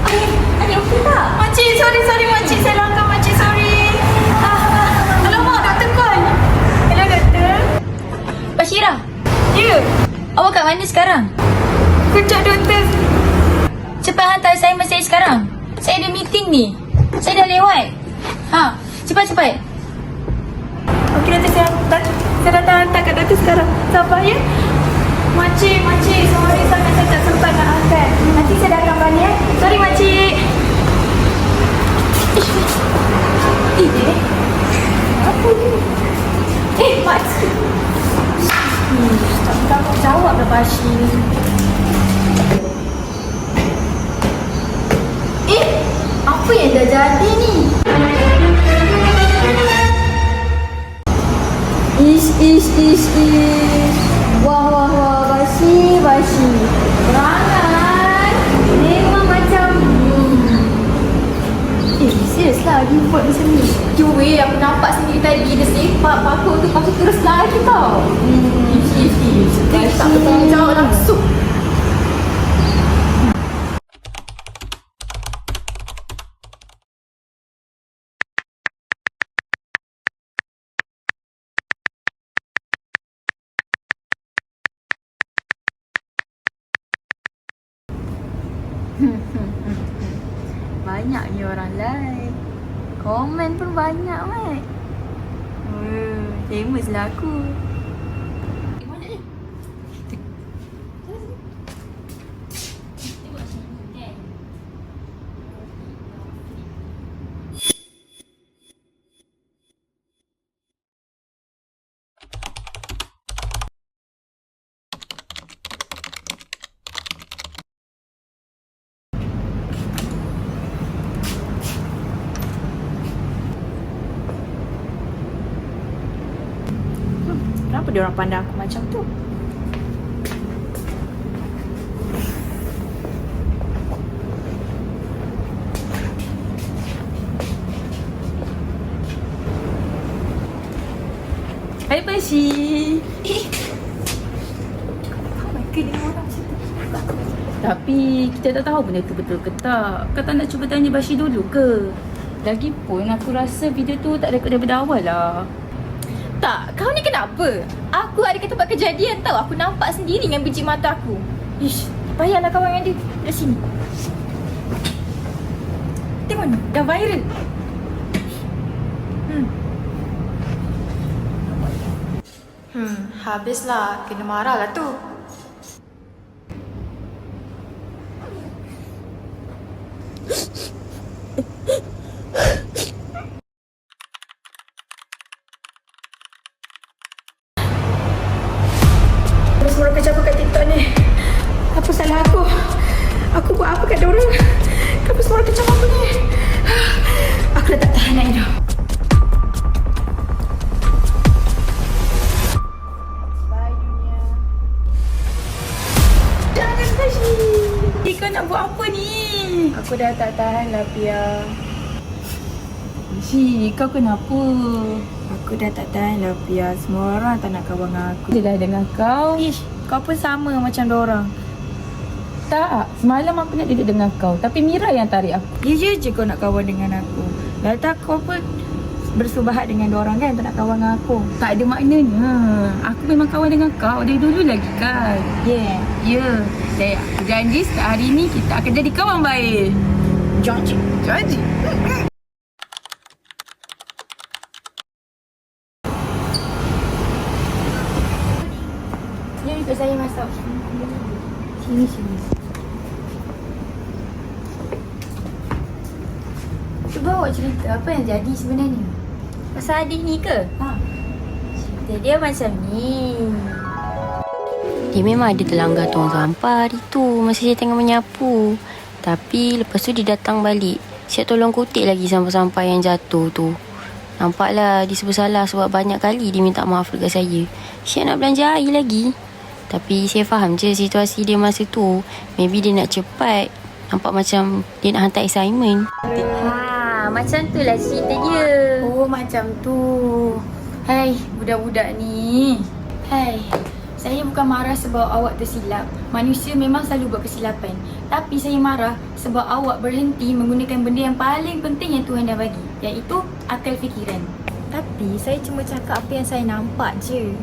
Adik okey tak? Makcik, sorry makcik. Saya langgar makcik, sorry. Alamak, doktor call. Hello, doktor. Bashira, Ya, awak kat mana sekarang? kejap doktor. Cepat hantar assignment saya sekarang. Saya ada meeting ni. Saya dah lewat. Cepat. Okey doktor, saya datang hantar kat doktor sekarang. Sabar ya. Makcik, sorry sangat saya tak sempat nak angkat. Nanti saya datang balik ya. Sorry makcik. Apa ni? Makcik. Tak jawab dah Bashir. Apa yang dah jadi ni? Ish. Wah, Bashir. Perangai. Memang macam serius lah dia buat macam ni. Cuba aku nampak sendiri tadi dia sepak paku tu, pakai terus lari tau. Ish. Dia tak bertanggung jawab langsung. Banyak ni orang like. Komen pun banyak, Mat. Famous lah aku. Mana ni? Kenapa dia orang pandang aku macam tu? Hai Bashir. Ke dengan orang macam tu? Tapi kita tak tahu benda tu betul ke tak. Kau tak nak cuba tanya Bashir dulu ke? Lagipun aku rasa video tu tak rekod daripada awal lah. Tak, kau ni kenapa? Aku ada kat tempat kejadian tau. Aku nampak sendiri dengan biji mata aku. Ish, payahlah kawan dengan dia. Kat sini. Tengok ni, dah viral. Habislah. Kena marah lah tu. Semua kerja aku kat TikTok ni. Apa salah aku? Aku buat apa kat diorang? Kenapa semua kerja aku ni? Aku dah tak tahan lagi dah. Bye dunia. Jangan Bashir. Kau nak buat apa ni? Aku dah tak tahan lah Pia. Bashir, kau kenapa? Aku dah tak tahan lah Pia. Semua orang tak nak kawan dengan aku. Dia dah dengan kau. Ish, kau pun sama macam diorang. Tak, semalam aku nak duduk dengan kau. Tapi Mira yang tarik aku. Ya je kau nak kawan dengan aku. Dah tak kau pun bersubahat dengan diorang kan. Tak nak kawan dengan aku. Tak ada maknanya. Aku memang kawan dengan kau dari dulu lagi kan. Ya. Dan aku janji setiap hari ni kita akan jadi kawan baik. Janji. Ikut saya masuk. Sini. Cuba awak cerita apa yang jadi sebenarnya. Pasal adik ni ke? Cerita dia macam ni. Dia memang ada terlanggar tong sampah hari tu masa saya tengah menyapu. Tapi lepas tu dia datang balik. Siap tolong kutip lagi sampah-sampah yang jatuh tu. Nampaklah dia sebab salah sebab banyak kali dia minta maaf dekat saya. Siap nak belanja air lagi. Tapi saya faham je situasi dia masa tu. Maybe dia nak cepat. Nampak macam dia nak hantar assignment. Macam tu lah cerita dia. Oh macam tu. Hai budak-budak ni. Hai, Saya bukan marah sebab awak tersilap. Manusia memang selalu buat kesilapan. Tapi saya marah sebab awak berhenti menggunakan benda yang paling penting yang Tuhan dah bagi, iaitu akal fikiran. Tapi saya cuma cakap apa yang saya nampak je.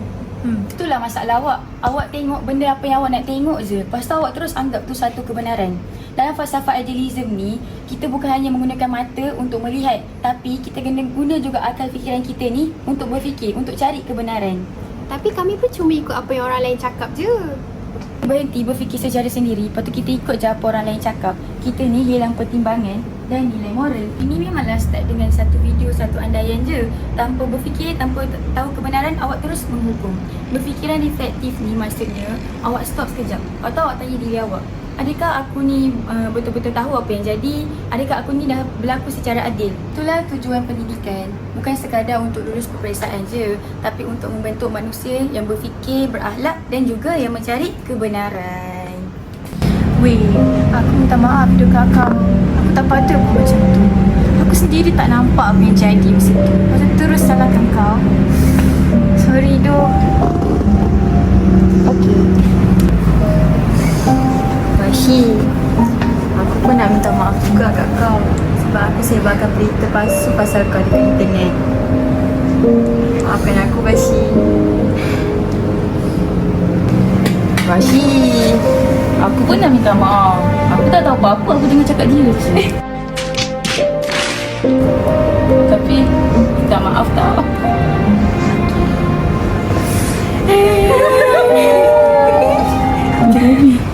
Itulah masalah awak. Awak tengok benda apa yang awak nak tengok je. Lepas tu awak terus anggap tu satu kebenaran. Dalam falsafah idealism ni, kita bukan hanya menggunakan mata untuk melihat, tapi kita kena guna juga akal fikiran kita ni untuk berfikir, untuk cari kebenaran. Tapi kami pun cuma ikut apa yang orang lain cakap je. Berhenti berfikir secara sendiri, lepas tu kita ikut je apa orang lain cakap. Kita ni hilang pertimbangan dan nilai moral. Ini memanglah start dengan satu video, satu andaian je. Tanpa berfikir, tanpa tahu kebenaran, awak terus menghukum. Berfikiran reflektif ni maksudnya awak stop sekejap. Atau awak tanya diri awak, adakah aku ni betul-betul tahu apa yang jadi? Adakah aku ni dah berlaku secara adil? Itulah tujuan pendidikan. Bukan sekadar untuk lulus peperiksaan je, tapi untuk membentuk manusia yang berfikir, berakhlak dan juga yang mencari kebenaran. Weh, aku minta maaf dekat kamu. Aku tak patut buat macam tu. Aku sendiri tak nampak apa yang jadi masa tu. Lepas tu terus salahkan kau. Sorry doh. Okey. Bashi, aku pun nak minta maaf juga kat kau sebab aku sebarkan berita palsu pasal kau dekat internet. Maafkan aku, Bashi. Bashi, aku pun nak minta maaf. Aku tak tahu apa-apa, aku dengar cakap dia je. Tapi minta maaf tak?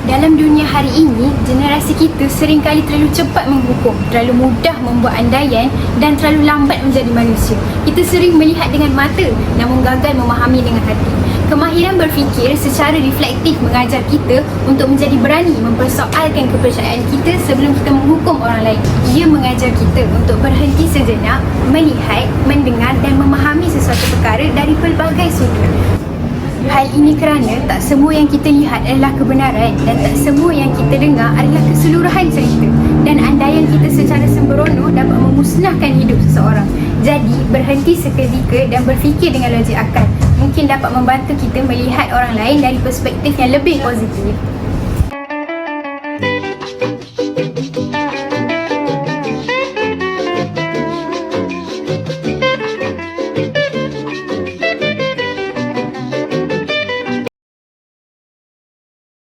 Dalam dunia hari ini, generasi kita seringkali terlalu cepat menghukum, terlalu mudah membuat andaian dan terlalu lambat menjadi manusia. Kita sering melihat dengan mata namun gagal memahami dengan hati. Kemahiran berfikir secara reflektif mengajar kita untuk menjadi berani mempersoalkan kepercayaan kita sebelum kita menghukum orang lain. Ia mengajar kita untuk berhenti sejenak, melihat, mendengar dan memahami sesuatu perkara dari pelbagai sudut. Hal ini kerana tak semua yang kita lihat adalah kebenaran dan tak semua yang kita dengar adalah keseluruhan cerita, dan andaian kita secara sembrono dapat memusnahkan hidup seseorang. Jadi, berhenti seketika dan berfikir dengan logik akal mungkin dapat membantu kita melihat orang lain dari perspektif yang lebih positif.